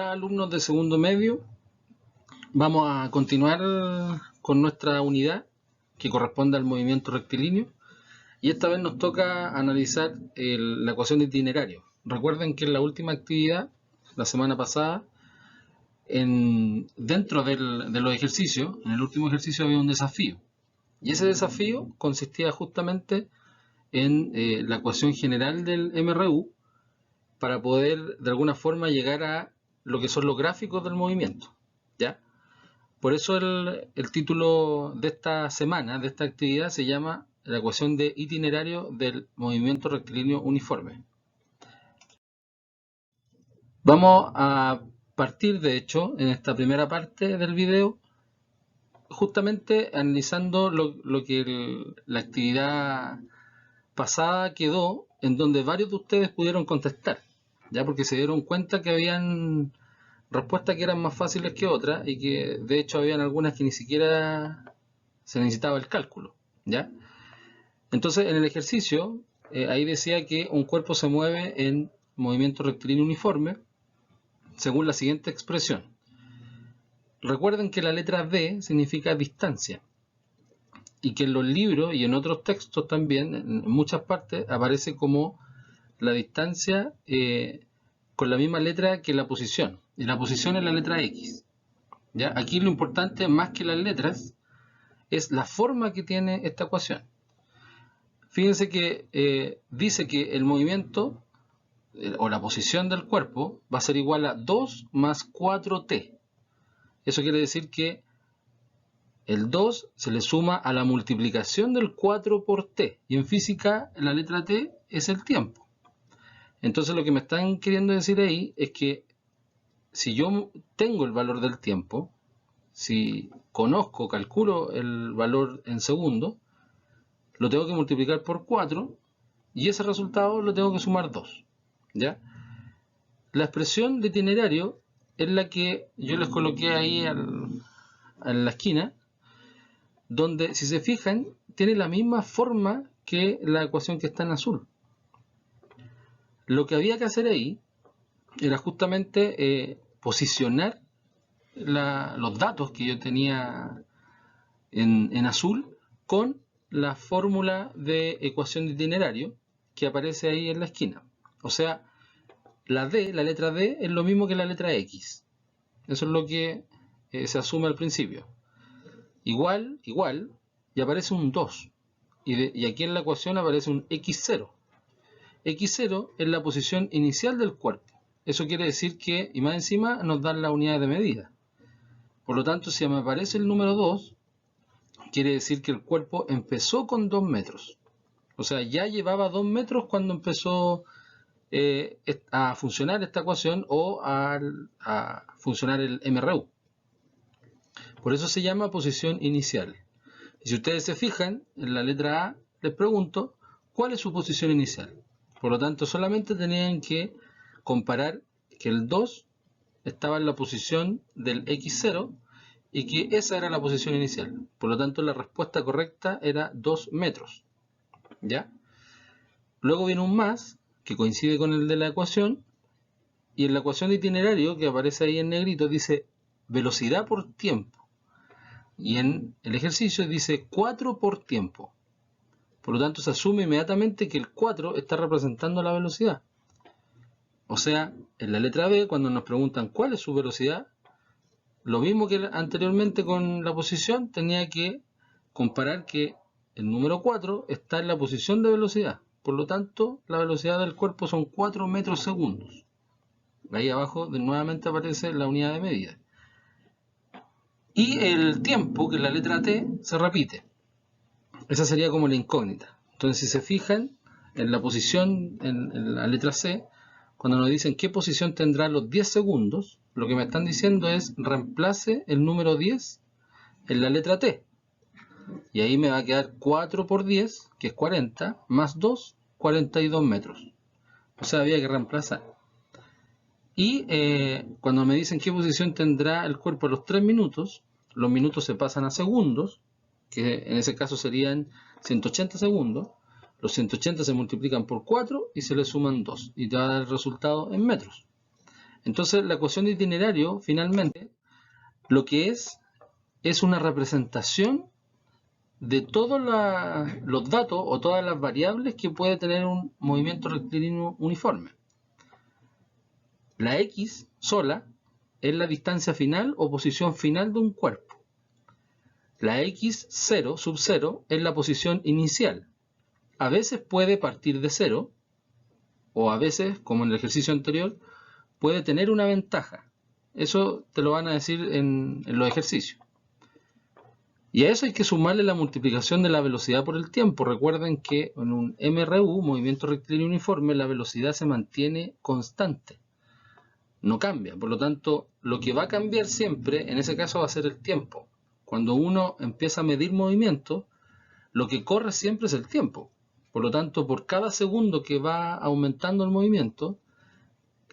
Hola alumnos de segundo medio, vamos a continuar con nuestra unidad que corresponde al movimiento rectilíneo y esta vez nos toca analizar la ecuación de itinerario. Recuerden que en la última actividad, la semana pasada, dentro de los ejercicios, en el último ejercicio había un desafío y ese desafío consistía justamente en la ecuación general del MRU para poder de alguna forma llegar a lo que son los gráficos del movimiento, ¿ya? Por eso el título de esta semana, de esta actividad, se llama la ecuación de itinerario del movimiento rectilíneo uniforme. Vamos a partir, de hecho, en esta primera parte del video, justamente analizando lo que la actividad pasada quedó, en donde varios de ustedes pudieron contestar, ya porque se dieron cuenta que habían respuestas que eran más fáciles que otras y que de hecho habían algunas que ni siquiera se necesitaba el cálculo, ¿ya? Entonces en el ejercicio ahí decía que un cuerpo se mueve en movimiento rectilíneo uniforme según la siguiente expresión. Recuerden que la letra D significa distancia y que en los libros y en otros textos también, en muchas partes, aparece como la distancia con la misma letra que la posición. Y la posición es la letra X. ¿Ya? Aquí lo importante, más que las letras, es la forma que tiene esta ecuación. Fíjense que dice que el movimiento o la posición del cuerpo va a ser igual a 2 más 4t. Eso quiere decir que el 2 se le suma a la multiplicación del 4 por t. Y en física la letra t es el tiempo. Entonces lo que me están queriendo decir ahí es que si yo tengo el valor del tiempo, si conozco, calculo el valor en segundos, lo tengo que multiplicar por 4 y ese resultado lo tengo que sumar 2. ¿Ya? La expresión de itinerario es la que yo les coloqué ahí en la esquina, donde si se fijan tiene la misma forma que la ecuación que está en azul. Lo que había que hacer ahí era justamente posicionar los datos que yo tenía en azul con la fórmula de ecuación de itinerario que aparece ahí en la esquina. O sea, la D, la letra D, es lo mismo que la letra X. Eso es lo que se asume al principio. Igual, y aparece un 2. Y aquí en la ecuación aparece un X0. X0 es la posición inicial del cuerpo. Eso quiere decir que, y más encima, nos dan la unidad de medida. Por lo tanto, si me aparece el número 2, quiere decir que el cuerpo empezó con 2 metros. O sea, ya llevaba 2 metros cuando empezó a funcionar esta ecuación o a funcionar el MRU. Por eso se llama posición inicial. Y si ustedes se fijan, en la letra A les pregunto, ¿cuál es su posición inicial? Por lo tanto, solamente tenían que comparar que el 2 estaba en la posición del X0 y que esa era la posición inicial. Por lo tanto, la respuesta correcta era 2 metros. ¿Ya? Luego viene un más, que coincide con el de la ecuación, y en la ecuación de itinerario, que aparece ahí en negrito, dice velocidad por tiempo. Y en el ejercicio dice 4 por tiempo. Por lo tanto, se asume inmediatamente que el 4 está representando la velocidad. O sea, en la letra B, cuando nos preguntan cuál es su velocidad, lo mismo que anteriormente con la posición, tenía que comparar que el número 4 está en la posición de velocidad. Por lo tanto, la velocidad del cuerpo son 4 metros segundos. Ahí abajo nuevamente aparece la unidad de medida. Y el tiempo, que es la letra T, se repite. Esa sería como la incógnita. Entonces, si se fijan en la posición, en la letra C, cuando nos dicen qué posición tendrá los 10 segundos, lo que me están diciendo es reemplace el número 10 en la letra T. Y ahí me va a quedar 4 por 10, que es 40, más 2, 42 metros. O sea, había que reemplazar. Y cuando me dicen qué posición tendrá el cuerpo a los 3 minutos, los minutos se pasan a segundos, que en ese caso serían 180 segundos. Los 180 se multiplican por 4 y se le suman 2. Y te va a dar el resultado en metros. Entonces la ecuación de itinerario finalmente lo que es una representación de todos los datos o todas las variables que puede tener un movimiento rectilíneo uniforme. La X sola es la distancia final o posición final de un cuerpo. La X0 sub 0 es la posición inicial. A veces puede partir de 0 o a veces, como en el ejercicio anterior, puede tener una ventaja. Eso te lo van a decir en los ejercicios. Y a eso hay que sumarle la multiplicación de la velocidad por el tiempo. Recuerden que en un MRU, movimiento rectilíneo uniforme, la velocidad se mantiene constante. No cambia. Por lo tanto, lo que va a cambiar siempre, en ese caso, va a ser el tiempo. Cuando uno empieza a medir movimiento, lo que corre siempre es el tiempo. Por lo tanto, por cada segundo que va aumentando el movimiento,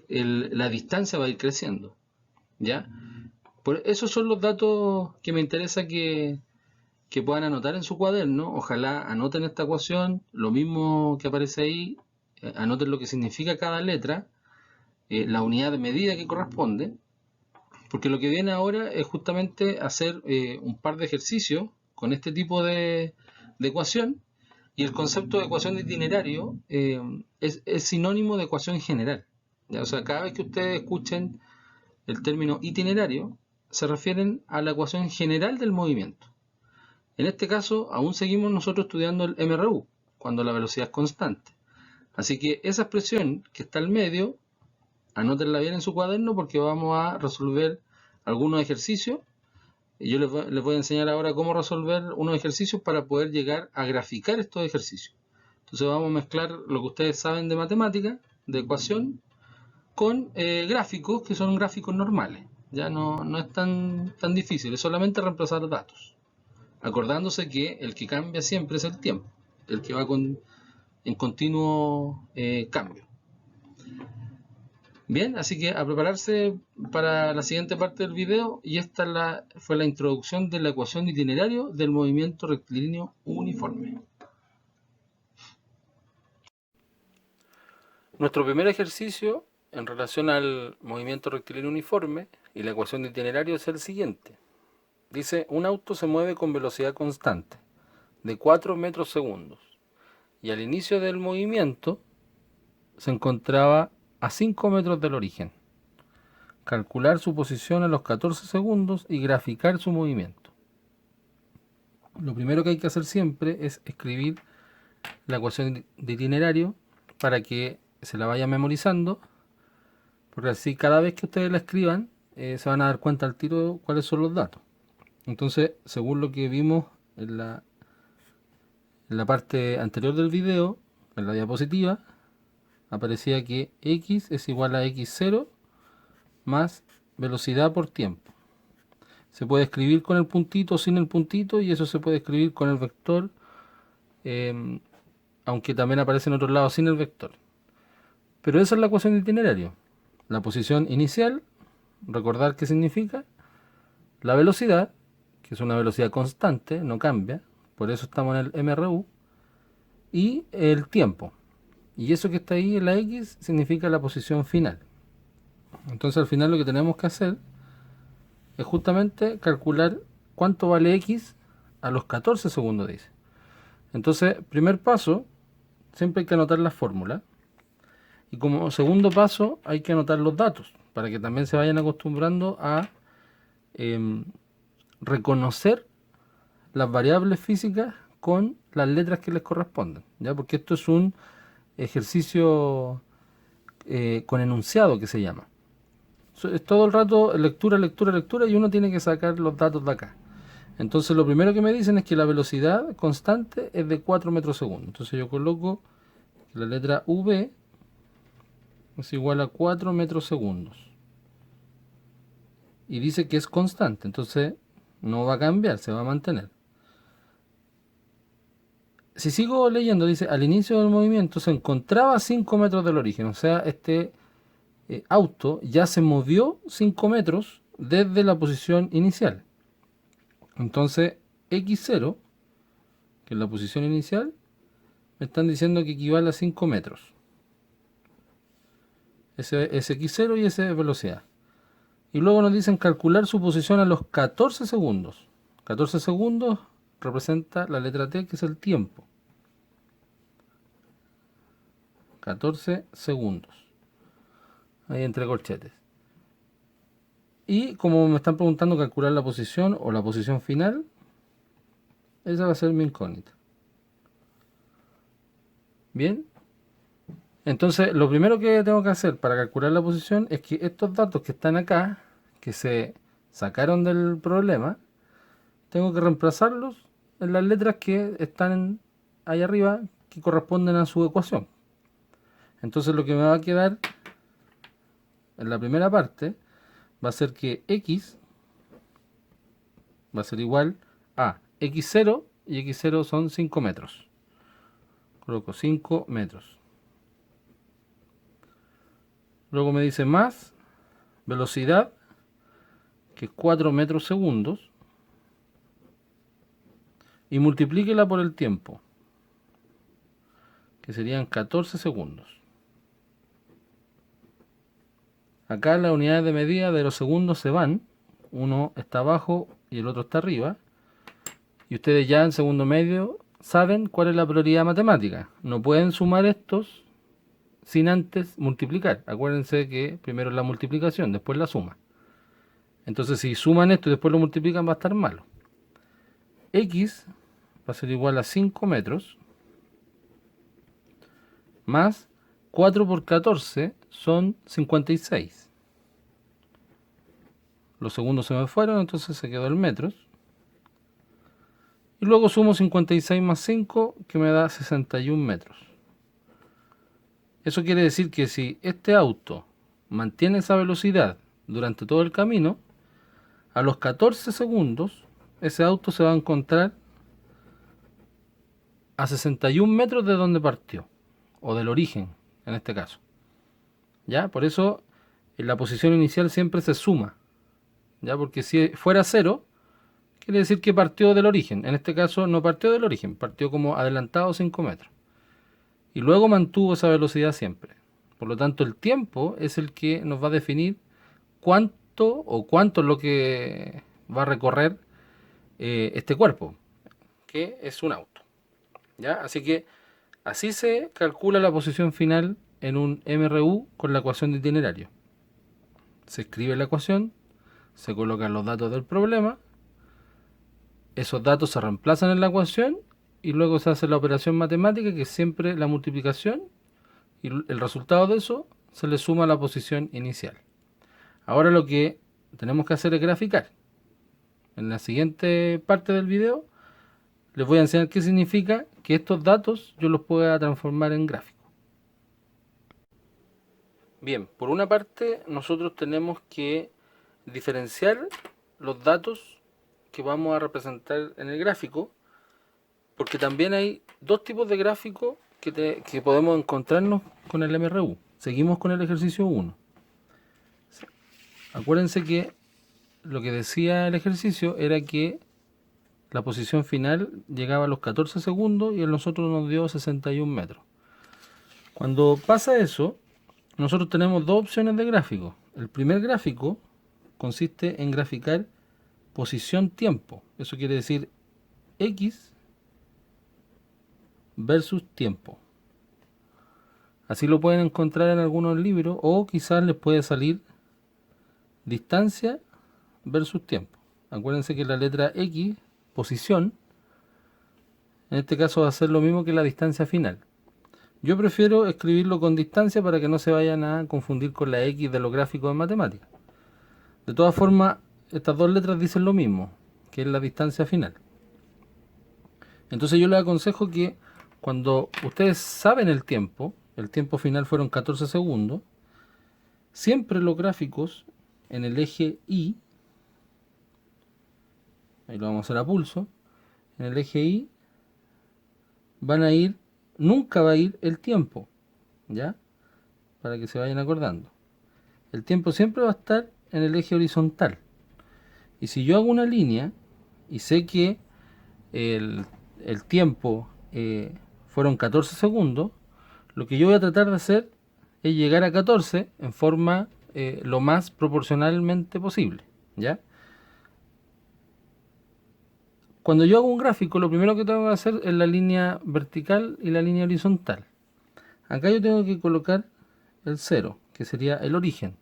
la distancia va a ir creciendo. ¿Ya? Esos son los datos que me interesa que puedan anotar en su cuaderno. Ojalá anoten esta ecuación, lo mismo que aparece ahí, anoten lo que significa cada letra, la unidad de medida que corresponde, porque lo que viene ahora es justamente hacer un par de ejercicios con este tipo de ecuación, y el concepto de ecuación de itinerario es sinónimo de ecuación general. ¿Ya? O sea, cada vez que ustedes escuchen el término itinerario, se refieren a la ecuación general del movimiento. En este caso, aún seguimos nosotros estudiando el MRU, cuando la velocidad es constante. Así que esa expresión que está al medio, anótenla bien en su cuaderno porque vamos a resolver algunos ejercicios. Y yo les voy a enseñar ahora cómo resolver unos ejercicios para poder llegar a graficar estos ejercicios. Entonces vamos a mezclar lo que ustedes saben de matemática, de ecuación, con gráficos que son gráficos normales. Ya no es tan difícil, es solamente reemplazar datos. Acordándose que el que cambia siempre es el tiempo, el que va en continuo cambio. Bien, así que a prepararse para la siguiente parte del video, y esta fue la introducción de la ecuación de itinerario del movimiento rectilíneo uniforme. Nuestro primer ejercicio en relación al movimiento rectilíneo uniforme y la ecuación de itinerario es el siguiente. Dice, un auto se mueve con velocidad constante de 4 metros segundos y al inicio del movimiento se encontraba a 5 metros del origen. Calcular su posición a los 14 segundos y graficar su movimiento. Lo primero que hay que hacer siempre es escribir la ecuación de itinerario para que se la vaya memorizando, porque así cada vez que ustedes la escriban se van a dar cuenta al tiro cuáles son los datos. Entonces, según lo que vimos en la parte anterior del video, en la diapositiva, aparecía que x es igual a x0 más velocidad por tiempo. Se puede escribir con el puntito o sin el puntito, y eso se puede escribir con el vector, aunque también aparece en otro lado sin el vector. Pero esa es la ecuación de itinerario. La posición inicial, recordar qué significa, la velocidad, que es una velocidad constante, no cambia, por eso estamos en el MRU, y el tiempo. Y eso que está ahí en la X significa la posición final. Entonces al final lo que tenemos que hacer es justamente calcular cuánto vale X a los 14 segundos, dice. Entonces, primer paso, siempre hay que anotar la fórmula. Y como segundo paso, hay que anotar los datos, para que también se vayan acostumbrando a reconocer las variables físicas con las letras que les corresponden, ¿ya? Porque esto es un ejercicio con enunciado que se llama. Es todo el rato lectura, lectura, lectura, y uno tiene que sacar los datos de acá. Entonces lo primero que me dicen es que la velocidad constante es de 4 metros segundo. Entonces yo coloco la letra V es igual a 4 metros segundos. Y dice que es constante, entonces no va a cambiar, se va a mantener. Si sigo leyendo, dice, al inicio del movimiento se encontraba a 5 metros del origen. O sea, este auto ya se movió 5 metros desde la posición inicial. Entonces, x0, que es la posición inicial, me están diciendo que equivale a 5 metros. ese es x0 y ese es velocidad. Y luego nos dicen calcular su posición a los 14 segundos. 14 segundos representa la letra T, que es el tiempo. 14 segundos. Ahí entre corchetes. Y como me están preguntando calcular la posición o la posición final, esa va a ser mi incógnita. Bien. Entonces, lo primero que tengo que hacer para calcular la posición es que estos datos que están acá, que se sacaron del problema, tengo que reemplazarlos en las letras que están ahí arriba, que corresponden a su ecuación. Entonces, lo que me va a quedar en la primera parte va a ser que x va a ser igual a x0, y x0 son 5 metros. Coloco 5 metros. Luego me dice más velocidad, que es 4 metros segundos, y multiplíquela por el tiempo, que serían 14 segundos. Acá las unidades de medida de los segundos se van, uno está abajo y el otro está arriba, y ustedes ya en segundo medio saben cuál es la prioridad matemática. No pueden sumar estos sin antes multiplicar. Acuérdense que primero es la multiplicación, después la suma. Entonces si suman esto y después lo multiplican, va a estar malo. X va a ser igual a 5 metros más 4 por 14 son 56. Los segundos se me fueron, entonces se quedó el metros. Y luego sumo 56 más 5, que me da 61 metros. Eso quiere decir que si este auto mantiene esa velocidad durante todo el camino, a los 14 segundos ese auto se va a encontrar a 61 metros de donde partió, o del origen en este caso. ¿Ya? Por eso en la posición inicial siempre se suma, ¿ya? Porque si fuera 0, quiere decir que partió del origen. En este caso no partió del origen, partió como adelantado 5 metros. Y luego mantuvo esa velocidad siempre. Por lo tanto, el tiempo es el que nos va a definir cuánto es lo que va a recorrer este cuerpo, que es un auto. ¿Ya? Así que así se calcula la posición final en un MRU con la ecuación de itinerario. Se escribe la ecuación, se colocan los datos del problema, esos datos se reemplazan en la ecuación y luego se hace la operación matemática, que es siempre la multiplicación, y el resultado de eso se le suma a la posición inicial. Ahora lo que tenemos que hacer es graficar. En la siguiente parte del video les voy a enseñar qué significa que estos datos yo los pueda transformar en gráfico. Bien, por una parte nosotros tenemos que diferenciar los datos que vamos a representar en el gráfico, porque también hay dos tipos de gráficos que podemos encontrarnos con el MRU. Seguimos con el ejercicio 1. Acuérdense que lo que decía el ejercicio era que la posición final llegaba a los 14 segundos y a nosotros nos dio 61 metros. Cuando pasa eso, nosotros tenemos dos opciones de gráfico. El primer gráfico consiste en graficar posición-tiempo. Eso quiere decir X versus tiempo. Así lo pueden encontrar en algunos libros, o quizás les puede salir distancia versus tiempo. Acuérdense que la letra X, posición, en este caso va a ser lo mismo que la distancia final. Yo prefiero escribirlo con distancia para que no se vayan a confundir con la X de los gráficos en matemáticas. De todas formas, estas dos letras dicen lo mismo, que es la distancia final. Entonces yo les aconsejo que cuando ustedes saben el tiempo final fueron 14 segundos, siempre los gráficos en el eje Y, ahí lo vamos a hacer a pulso, en el eje Y van a ir, nunca va a ir el tiempo, ¿ya? Para que se vayan acordando. El tiempo siempre va a estar en el eje horizontal. Y si yo hago una línea y sé que el tiempo fueron 14 segundos, lo que yo voy a tratar de hacer es llegar a 14 en forma lo más proporcionalmente posible, ¿ya? Cuando yo hago un gráfico, lo primero que tengo que hacer es la línea vertical y la línea horizontal. Acá yo tengo que colocar el 0, que sería el origen.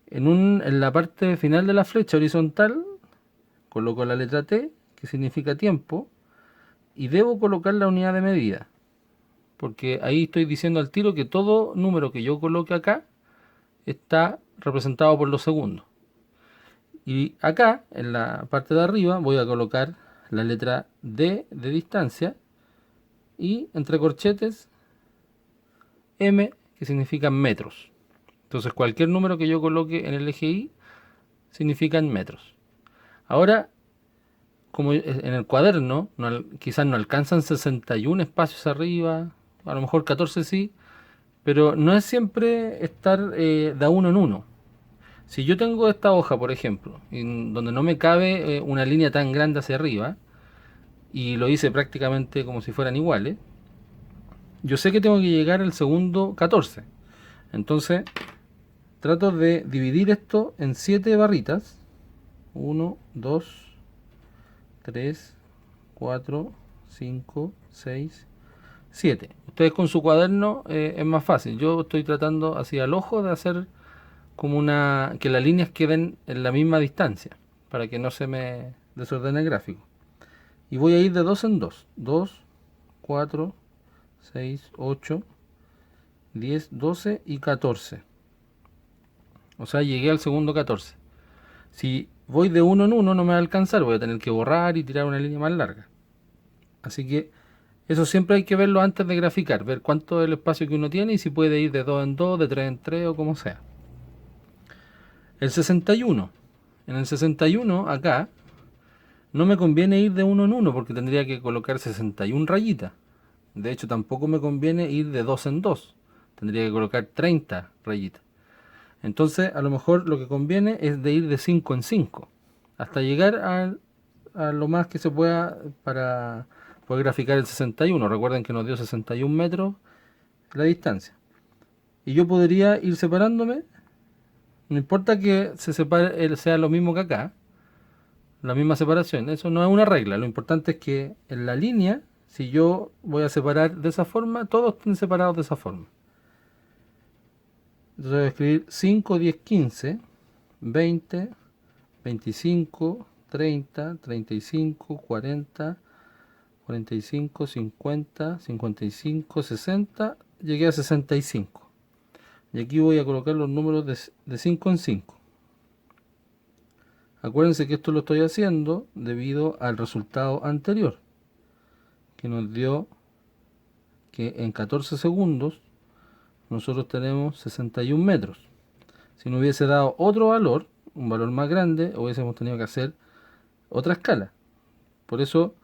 En la parte final de la flecha horizontal, coloco la letra T, que significa tiempo, y debo colocar la unidad de medida, porque ahí estoy diciendo al tiro que todo número que yo coloque acá está representado por los segundos. Y acá, en la parte de arriba, voy a colocar la letra D de distancia y entre corchetes M, que significa metros. Entonces cualquier número que yo coloque en el eje Y significa en metros. Ahora, como en el cuaderno quizás no alcanzan 61 espacios arriba, a lo mejor 14 sí, pero no es siempre estar de a uno en uno. Si yo tengo esta hoja, por ejemplo, donde no me cabe una línea tan grande hacia arriba, y lo hice prácticamente como si fueran iguales, yo sé que tengo que llegar al segundo 14. Entonces, trato de dividir esto en 7 barritas. 1, 2, 3, 4, 5, 6, 7. Ustedes con su cuaderno es más fácil. Yo estoy tratando así al ojo de hacer como que las líneas queden en la misma distancia para que no se me desordene el gráfico. Y voy a ir de 2 en 2. 2, 4, 6, 8, 10, 12 y 14. O sea, llegué al segundo 14. Si voy de uno en uno no me va a alcanzar, voy a tener que borrar y tirar una línea más larga. Así que eso siempre hay que verlo antes de graficar, ver cuánto es el espacio que uno tiene y si puede ir de 2 en 2, de 3 en 3 o como sea. El 61. En el 61 acá no me conviene ir de uno en uno porque tendría que colocar 61 rayitas. De hecho tampoco me conviene ir de 2 en 2. Tendría que colocar 30 rayitas. Entonces a lo mejor lo que conviene es de ir de 5 en 5 hasta llegar a lo más que se pueda para poder graficar el 61. Recuerden que nos dio 61 metros la distancia. Y yo podría ir separándome. No importa que se separe, sea lo mismo que acá, la misma separación. Eso no es una regla. Lo importante es que en la línea, si yo voy a separar de esa forma, todos estén separados de esa forma. Entonces voy a escribir 5, 10, 15, 20, 25, 30, 35, 40, 45, 50, 55, 60, llegué a 65. Y aquí voy a colocar los números de 5 en 5. Acuérdense que esto lo estoy haciendo debido al resultado anterior, que nos dio que en 14 segundos nosotros tenemos 61 metros. Si no hubiese dado otro valor, un valor más grande, hubiésemos tenido que hacer otra escala. Por eso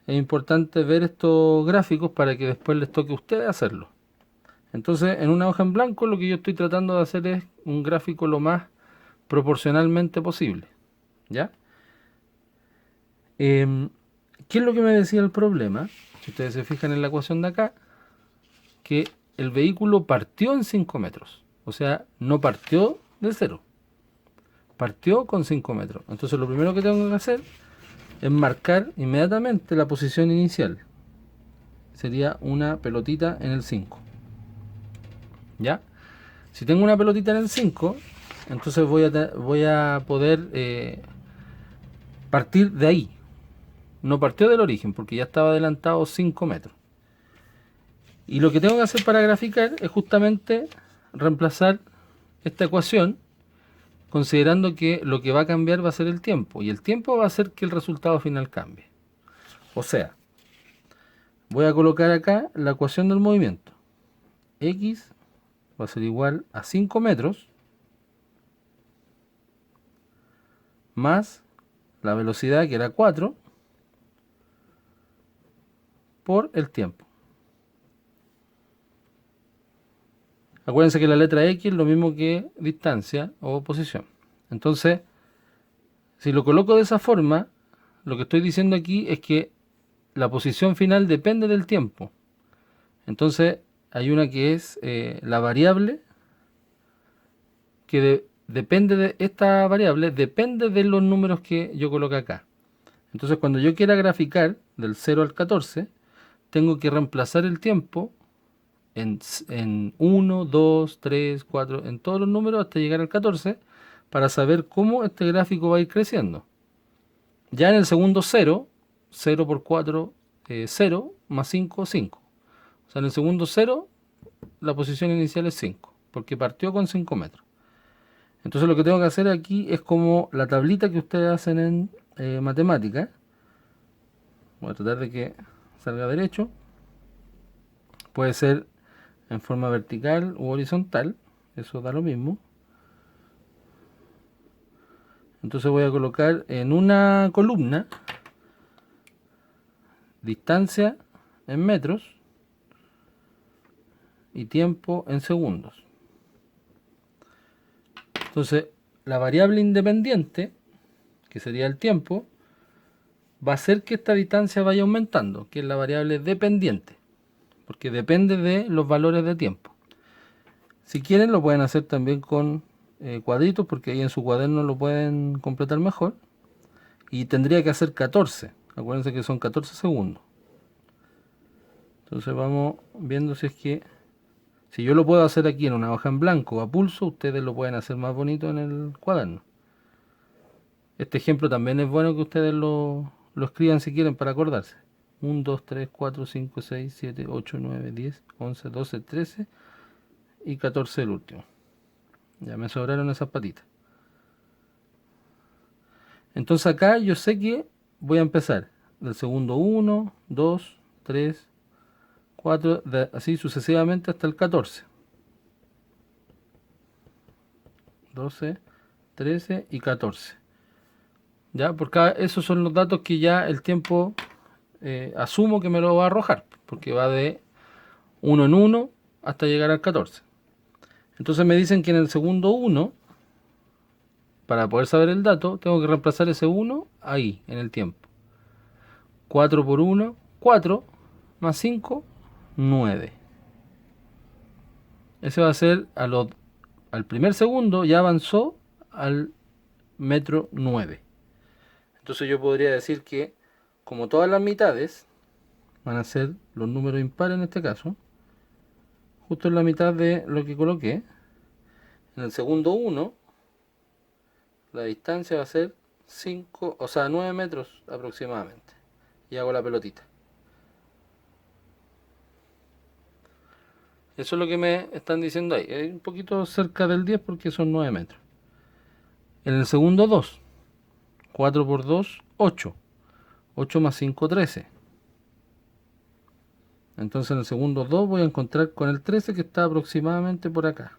es importante ver estos gráficos para que después les toque a ustedes hacerlo. Entonces, en una hoja en blanco lo que yo estoy tratando de hacer es un gráfico lo más proporcionalmente posible. ¿Ya? ¿Qué es lo que me decía el problema? Si ustedes se fijan en la ecuación de acá, que el vehículo partió en 5 metros. O sea, no partió de cero. Partió con 5 metros. Entonces lo primero que tengo que hacer es marcar inmediatamente la posición inicial. Sería una pelotita en el 5. ¿Ya? Si tengo una pelotita en el 5, entonces voy a poder partir de ahí. No partió del origen porque ya estaba adelantado 5 metros. Y lo que tengo que hacer para graficar es justamente reemplazar esta ecuación considerando que lo que va a cambiar va a ser el tiempo. Y el tiempo va a hacer que el resultado final cambie. O sea, voy a colocar acá la ecuación del movimiento. X va a ser igual a 5 metros más la velocidad que era 4 por el tiempo. Acuérdense que la letra X es lo mismo que distancia o posición. Entonces, si lo coloco de esa forma, lo que estoy diciendo aquí es que la posición final depende del tiempo. Entonces, hay una que es la variable que depende de esta variable, depende de los números que yo coloque acá. Entonces cuando yo quiera graficar del 0 al 14, tengo que reemplazar el tiempo en 1, 2, 3, 4, en todos los números hasta llegar al 14, para saber cómo este gráfico va a ir creciendo. Ya en el segundo 0, 0 por 4, 0, más 5, 5. O sea, en el segundo 0, la posición inicial es 5, porque partió con 5 metros. Entonces lo que tengo que hacer aquí es como la tablita que ustedes hacen en matemática. Voy a tratar de que salga derecho. Puede ser en forma vertical u horizontal, eso da lo mismo. Entonces voy a colocar en una columna distancia en metros y tiempo en segundos. Entonces la variable independiente, que sería el tiempo, va a hacer que esta distancia vaya aumentando, que es la variable dependiente, porque depende de los valores de tiempo. Si quieren lo pueden hacer también con cuadritos, porque ahí en su cuaderno lo pueden completar mejor. Y tendría que hacer 14. Acuérdense que son 14 segundos. Entonces vamos viendo si es que... Si yo lo puedo hacer aquí en una hoja en blanco a pulso, ustedes lo pueden hacer más bonito en el cuaderno. Este ejemplo también es bueno que ustedes lo escriban si quieren para acordarse. 1, 2, 3, 4, 5, 6, 7, 8, 9, 10, 11, 12, 13 y 14 el último. Ya me sobraron esas patitas. Entonces acá yo sé que voy a empezar del segundo 1, 2, 3, 4, así sucesivamente hasta el 14. 12, 13 y 14. Ya, porque esos son los datos que ya el tiempo asumo que me lo va a arrojar, porque va de 1 en 1 hasta llegar al 14. Entonces me dicen que en el segundo 1, para poder saber el dato, tengo que reemplazar ese 1 ahí, en el tiempo. 4 por 1, 4, más 5, 9. Ese va a ser al primer segundo, ya avanzó al metro 9. Entonces yo podría decir que, como todas las mitades van a ser los números impares en este caso, justo en la mitad de lo que coloqué, en el segundo 1, la distancia va a ser 5, o sea, 9 metros aproximadamente. Y hago la pelotita. Eso es lo que me están diciendo ahí. Es un poquito cerca del 10 porque son 9 metros. En el segundo 2, 4 por 2, 8. 8 más 5, 13. Entonces en el segundo 2 voy a encontrar con el 13 que está aproximadamente por acá.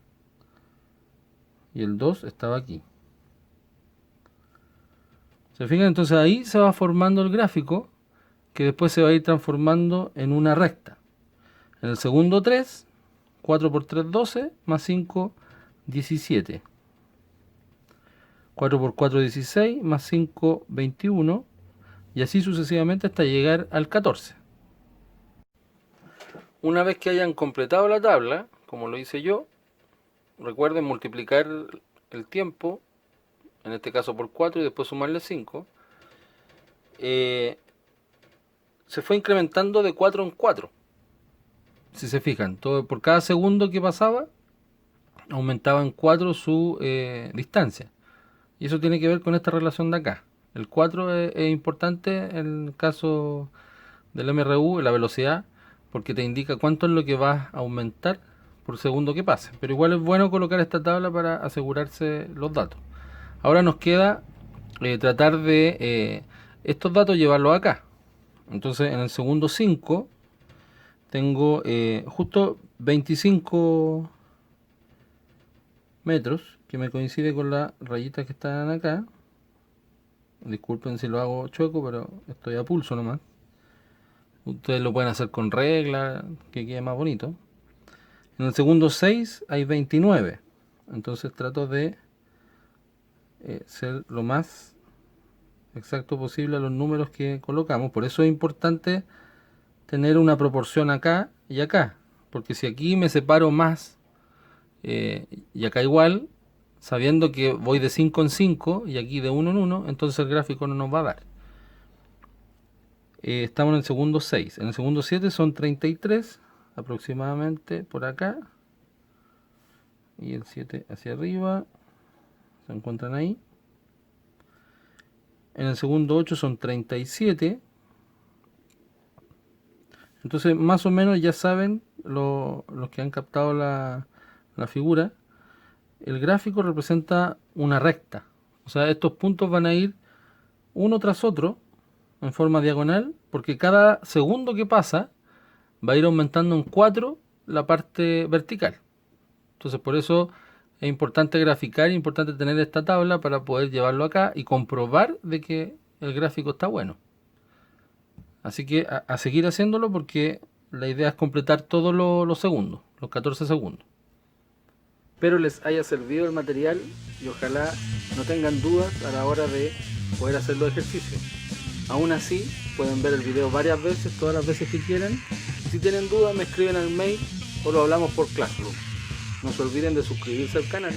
Y el 2 estaba aquí. ¿Se fijan? Entonces ahí se va formando el gráfico que después se va a ir transformando en una recta. En el segundo 3, 4 por 3, 12, más 5, 17. 4 por 4, 16, más 5, 21. Y así sucesivamente hasta llegar al 14. Una vez que hayan completado la tabla, como lo hice yo, recuerden multiplicar el tiempo, en este caso por 4 y después sumarle 5. Se fue incrementando de 4 en 4. Si se fijan, todo, por cada segundo que pasaba, aumentaba en 4 su distancia. Y eso tiene que ver con esta relación de acá. El 4 es importante en el caso del MRU, la velocidad, porque te indica cuánto es lo que va a aumentar por segundo que pase. Pero igual es bueno colocar esta tabla para asegurarse los datos. Ahora nos queda tratar de estos datos llevarlos acá. Entonces en el segundo 5 tengo justo 25 metros, que me coincide con las rayitas que están acá. Disculpen si lo hago chueco, pero estoy a pulso nomás. Ustedes lo pueden hacer con regla, que quede más bonito. En el segundo 6 hay 29. Entonces trato de ser lo más exacto posible a los números que colocamos. Por eso es importante tener una proporción acá y acá. porque si aquí me separo más y acá igual, sabiendo que voy de 5 en 5 y aquí de 1 en 1, entonces el gráfico no nos va a dar. Estamos en el segundo 6. En el segundo 7 son 33 aproximadamente por acá. Y el 7 hacia arriba. Se encuentran ahí. En el segundo 8 son 37. Entonces más o menos ya saben los que han captado la figura. El gráfico representa una recta. O sea, estos puntos van a ir uno tras otro en forma diagonal, porque cada segundo que pasa va a ir aumentando en 4 la parte vertical. Entonces por eso es importante graficar, es importante tener esta tabla para poder llevarlo acá y comprobar de que el gráfico está bueno. Así que a seguir haciéndolo, porque la idea es completar todos los segundos, los 14 segundos. Espero les haya servido el material y ojalá no tengan dudas a la hora de poder hacer los ejercicios. Aún así, pueden ver el video varias veces, todas las veces que quieran. Si tienen dudas, me escriben al mail o lo hablamos por Classroom. No se olviden de suscribirse al canal